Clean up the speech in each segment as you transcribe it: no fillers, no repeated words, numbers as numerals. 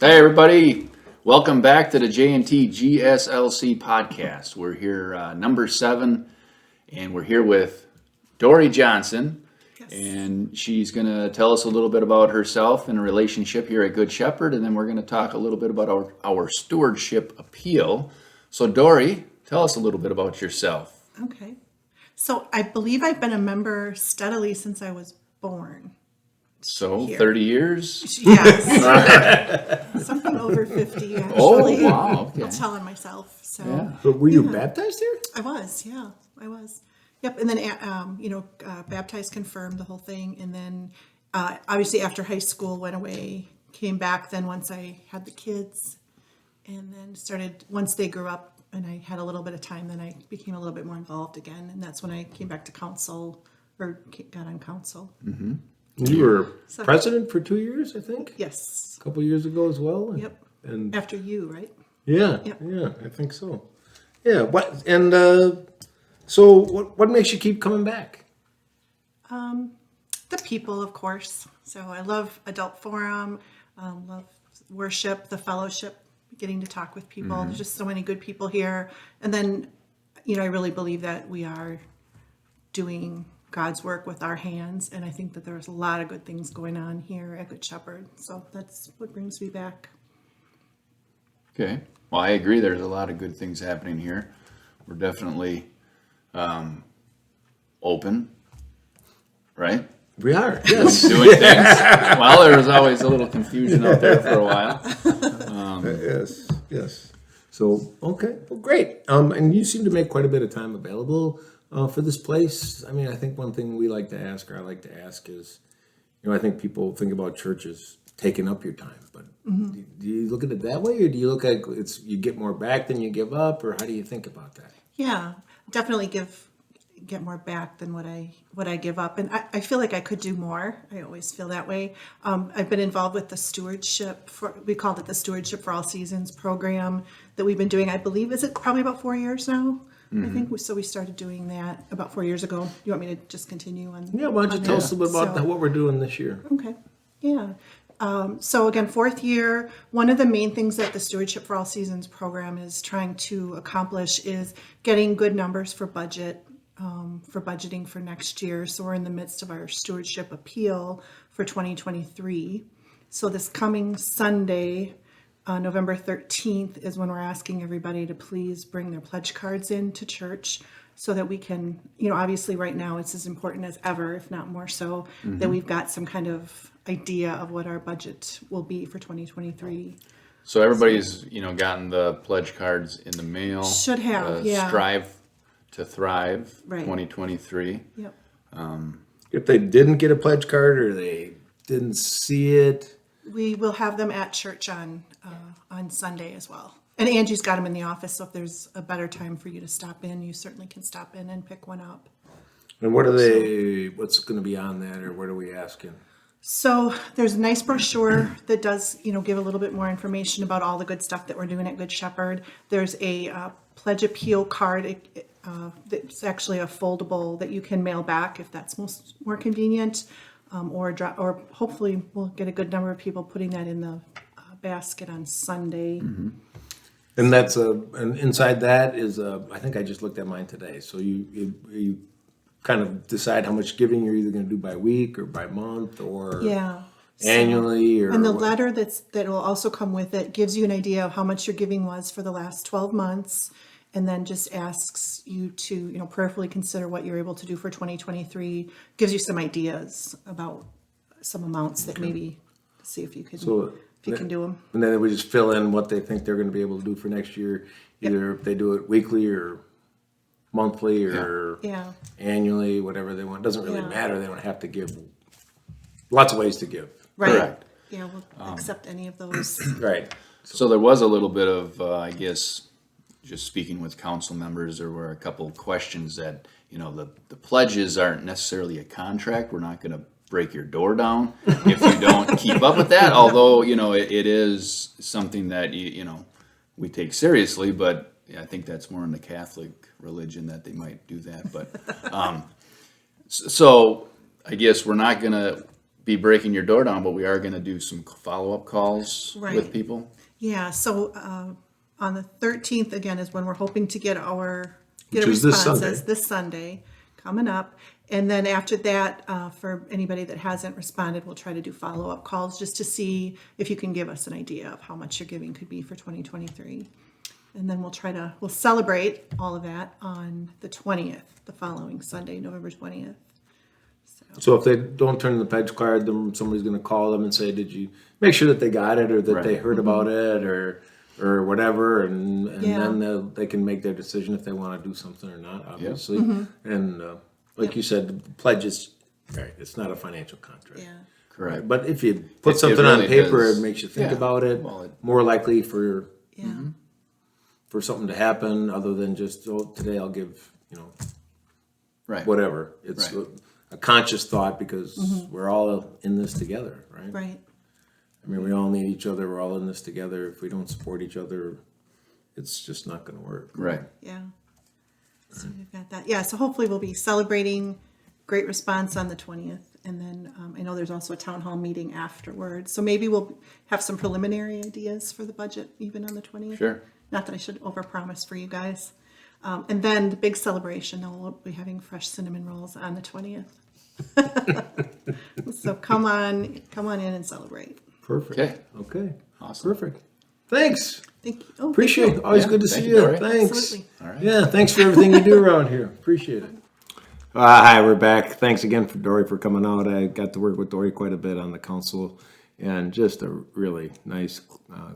Hey everybody, welcome back to the J&T GSLC podcast. We're here number 7 and we're here with Dory Johnson. Yes. And she's going to tell us a little bit about herself and a relationship here at Good Shepherd, and then we're going to talk a little bit about our stewardship appeal. So Dory, tell us a little bit about yourself. Okay. So I believe I've been a member steadily since I was born. So Here. 30 years? Yes. Something over 50, actually. Oh, wow. Okay. I'm telling myself. So Yeah. But were you baptized here? I was, yeah, I was. Yep. And then, baptized, confirmed, the whole thing. And then obviously after high school went away, came back then once I had the kids, and then started, once they grew up and I had a little bit of time, then I became a little bit more involved again. And that's when I came back to council, or got on council. Mm-hmm. You were So- president for 2 years, I think. Yes. A couple years ago as well. Yep. And After you, right? yeah, Yep. yeah, I think so. Yeah. So what makes you keep coming back? The people, of course. So I love adult forum, love worship, the fellowship, getting to talk with people. There's just so many good people here. And then, I really believe that we are doing God's work with our hands. And I think that there's a lot of good things going on here at Good Shepherd. So that's what brings me back. Okay. Well, I agree. There's a lot of good things happening here. We're definitely open, right? We are. Yes. Doing things. Well, there was always a little confusion out there for a while. Yes. Yes. So okay. Well, great. And you seem to make quite a bit of time available for this place. I mean, I think one thing we like to ask, or I like to ask, is, I think people think about churches taking up your time, but do you look at it that way, or do you look at you get more back than you give up, or how do you think about that? Yeah, definitely get more back than what I give up, and I feel like I could do more. I always feel that way. I've been involved with the stewardship we called it the Stewardship for All Seasons program that we've been doing. I believe is it probably about 4 years now. I think we started doing that about 4 years ago. You want me to just continue on? Yeah, why don't you tell us a little bit about what we're doing this year? Okay. Yeah. So again, 4th year, one of the main things that the Stewardship for All Seasons program is trying to accomplish is getting good numbers for budgeting for next year. So we're in the midst of our stewardship appeal for 2023. So this coming Sunday, November 13th, is when we're asking everybody to please bring their pledge cards in to church so that we can, obviously right now it's as important as ever, if not more so, that we've got some kind of idea of what our budget will be for 2023. So everybody's, gotten the pledge cards in the mail. Should have, yeah. Strive to Thrive, Right. 2023. Yep. If they didn't get a pledge card or they didn't see it, We will have them at church on Sunday as well. And Angie's got them in the office, so if there's a better time for you to stop in, you certainly can stop in and pick one up. and what's going to be on that, or what are we asking? So there's a nice brochure that does, give a little bit more information about all the good stuff that we're doing at Good Shepherd. There's a pledge appeal card. It's actually a foldable that you can mail back if that's more convenient, or hopefully we'll get a good number of people putting that in the basket on Sunday. And that's and inside that is I think I just looked at mine today. So you kind of decide how much giving you're either going to do by week or by month or Yeah. annually, or And the what? letter that will also come with it gives you an idea of how much your giving was for the last 12 months, and then just asks you to, prayerfully consider what you're able to do for 2023. Gives you some ideas about some amounts that maybe see if you can do them. And then we just fill in what they think they're going to be able to do for next year, either if they do it weekly or monthly or Yeah. annually, whatever they want. It doesn't really Yeah. matter. They don't have to give. Lots of ways to give. Right. Correct. Yeah, we'll accept any of those. Right. So there was a little bit of, I guess, just speaking with council members, there were a couple of questions that, the pledges aren't necessarily a contract. We're not going to break your door down if you don't keep up with that. Although, it is something that, we take seriously, but I think that's more in the Catholic religion that they might do that. But so I guess we're not going to be breaking your door down, but we are going to do some follow-up calls Right. with people. Yeah, so on the 13th, again, is when we're hoping to get Which is this responses Sunday. this Sunday coming up. And then after that, for anybody that hasn't responded, we'll try to do follow-up calls just to see if you can give us an idea of how much your giving could be for 2023. And then we'll celebrate all of that on the 20th, the following Sunday, November 20th. So if they don't turn in the pledge card, then somebody's going to call them and say, "Did you make sure that they got it, or that they Right. heard about it, or whatever?" And Yeah. then they can make their decision if they want to do something or not. Obviously, and like you said, the pledge is right. It's not a financial contract. Yeah. Correct. But if you put It something on really paper, does. it makes you think Yeah. about it. Well, More likely for Yeah. for something to happen, other than just today I'll give Right. whatever. It's Right. a conscious thought because we're all in this together, right? Right. I mean, we all need each other. We're all in this together. If we don't support each other, it's just not going to work. Right. Yeah. So we've got that. Yeah, so hopefully we'll be celebrating great response on the 20th. And then I know there's also a town hall meeting afterwards. So maybe we'll have some preliminary ideas for the budget even on the 20th. Sure. Not that I should overpromise for you guys. And then the big celebration, we'll be having fresh cinnamon rolls on the 20th. So come on in and celebrate. Perfect. Okay. Awesome. Perfect. Thanks. Thank you. Oh, Appreciate thank it. Always Yeah, good to thank see you, you. Dory. Thanks. Absolutely. All right. Yeah, thanks for everything you do around here. Appreciate it. Hi, we're back. Thanks again for Dory for coming out. I got to work with Dory quite a bit on the council, and just a really nice,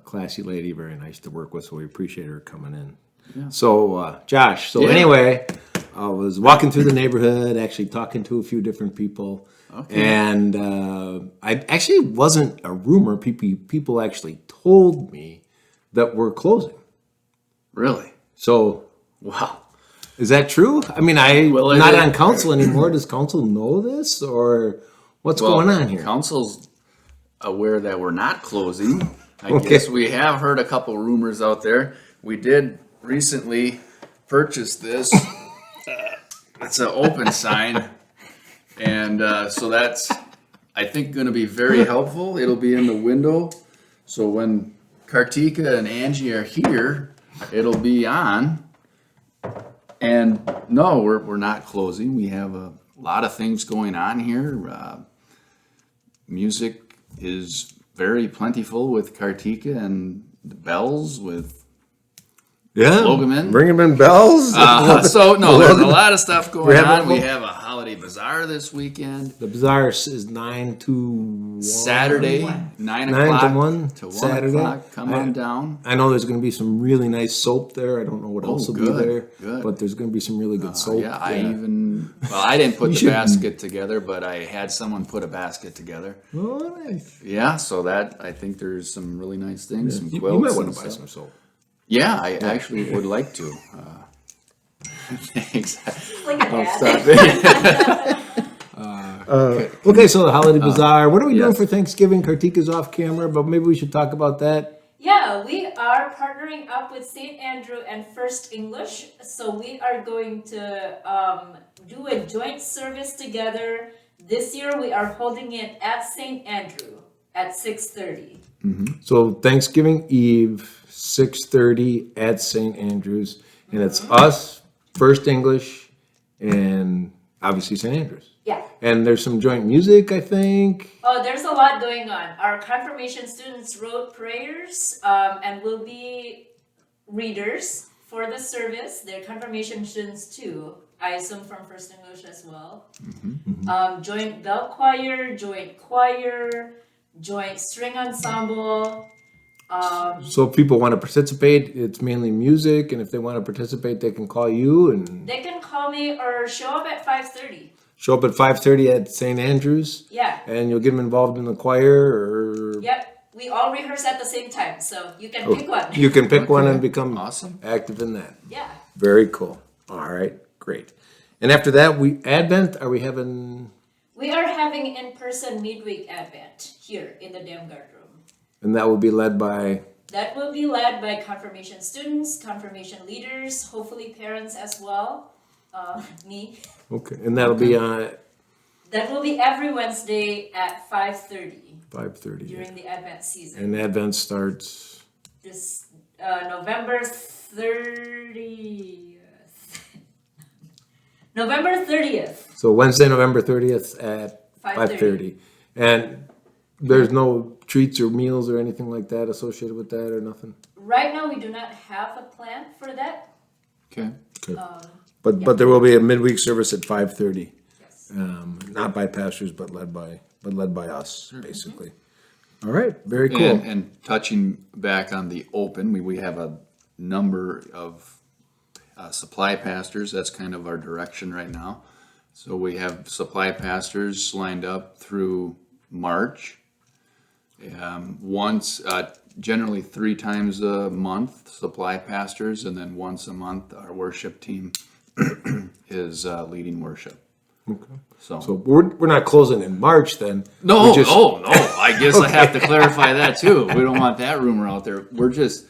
classy lady. Very nice to work with. So we appreciate her coming in. Yeah. So, Josh. So Yeah. anyway, I was walking through the neighborhood, actually talking to a few different people. Okay. And I actually wasn't a rumor. People actually told me that we're closing. Really? So Wow. is that true? I mean, Well, I'm not it- on council anymore. Does council know this, or what's going on here? Council's aware that we're not closing. I Okay. guess we have heard a couple rumors out there. We did recently purchase this. It's an open sign. And so that's, I think, going to be very helpful. It'll be in the window. So when Kartika and Angie are here, it'll be on. And no, we're not closing. We have a lot of things going on here. Music is very plentiful with Kartika and the bells with Yeah, Logaman. bring them in bells. so no, there's a lot of stuff going have on. a- We have a holiday bazaar this weekend. The bazaar is 9 to 1. Saturday, 9 9 o'clock to 1 to 1 Saturday. o'clock. Come on down. I know there's going to be some really nice soap there. I don't know what else will be good, there, good. but there's going to be some really good soap. Yeah, I didn't put the basket together, but I had someone put a basket together. Oh, nice. Yeah, so that I think there's some really nice things, some You quilts. might want and to buy stuff. some soap. Yeah, I actually would like to. Thanks. Like a dad. Okay, so the holiday bazaar. What are we doing yes. for Thanksgiving? Kartika's off camera, but maybe we should talk about that. Yeah, we are partnering up with St. Andrew and First English. So we are going to do a joint service together. This year we are holding it at St. Andrew at 6:30. So Thanksgiving Eve, 6:30 at St. Andrews, and it's us, First English, and obviously St. Andrews. Yeah. And there's some joint music, I think. Oh, there's a lot going on. Our confirmation students wrote prayers and will be readers for the service. They're confirmation students too. I assume from First English as well. Joint bell choir, joint string ensemble. So if people want to participate, it's mainly music, and if they want to participate, they can call you and They can call me or show up at 5:30. show up at 5:30 at St. Andrews, Yeah. and you'll get them involved in the choir, or Yep. We all rehearse at the same time, so you can pick one. you can pick one and become Awesome. active in that. Yeah. Very cool. All right, great. And after that, Advent. Are we having? We are having in-person midweek Advent here in the Dam Guard room. And that will be led by. That will be led by confirmation students, confirmation leaders, hopefully parents as well. Me. Okay, and that'll be on. That will be every Wednesday at 5:30 5:30. during the Advent season. And Advent starts. This November 30th. November 30th. So Wednesday, November 30th at 5:30. And there's no treats or meals or anything like that associated with that or nothing? Right now, we do not have a plan for that. Okay. But there will be a midweek service at 5:30. Yes. Not by pastors, but led by us, basically. All right, very cool. And touching back on the open, we have a number of supply pastors. That's kind of our direction right now. So we have supply pastors lined up through March. Generally 3 times a month, supply pastors, and then once a month, our worship team is leading worship. Okay. So we're not closing in March then. no, We're just- no. I guess I have to clarify that too. We don't want that rumor out there. We're just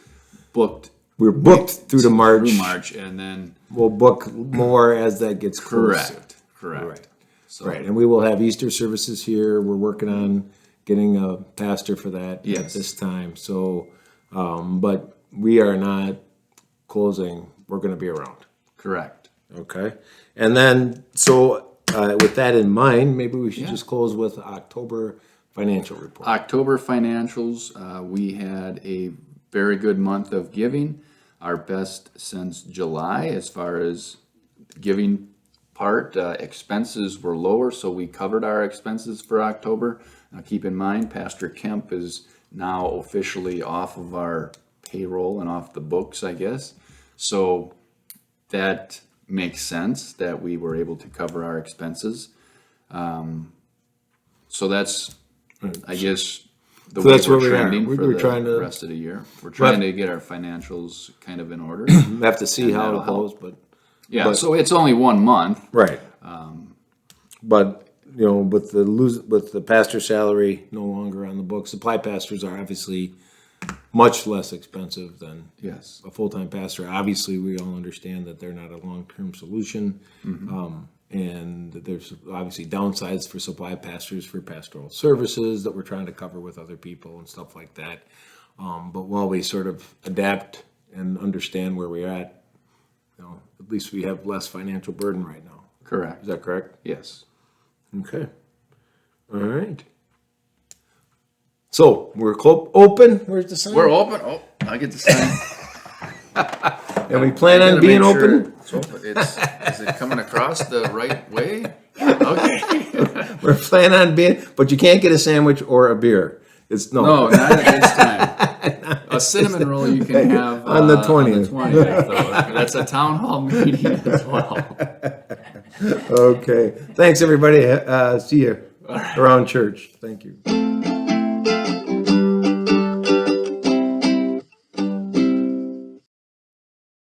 booked We're booked through to March. through March, and then We'll book more as that gets closer. correct. Right. So, Right, and we will have Easter services here. We're working on getting a pastor for that at Yes. this time. So, but we are not closing. We're going to be around. correct. Okay. And then, so with that in mind, maybe we should just close with October financial report. October financials, we had a very good month of giving, our best since July as far as giving part. Expenses were lower, so we covered our expenses for October. Now keep in mind, Pastor Kemp is now officially off of our payroll and off the books, I guess. So that makes sense that we were able to cover our expenses. So that's, I guess, the So way that's where we're we are. trending for We're the trying to- rest of the year. We're trying to get our financials kind of in order. We have to see And how that'll it goes, but Yeah, so it's only 1 month. right. But you know, with the pastor salary no longer on the books, supply pastors are obviously much less expensive than Yes. a full-time pastor. Obviously, we all understand that they're not a long-term solution, and there's obviously downsides for supply pastors for pastoral services that we're trying to cover with other people and stuff like that. But while we sort of adapt and understand where we're at, you know, at least we have less financial burden right now. Correct. Is that correct? Yes. Okay. All right. So we're open. Where's the sign? We're open. Oh, I get to sign. And we plan I on gotta being make sure open. It's open. Is it coming across the right way? Okay. We're planning on being, but you can't get a sandwich or a beer. It's No, not at this time. A cinnamon roll you can have On the 20th. 20th, though. That's a town hall meeting as well. Okay. Thanks, everybody. See you around church. Thank you.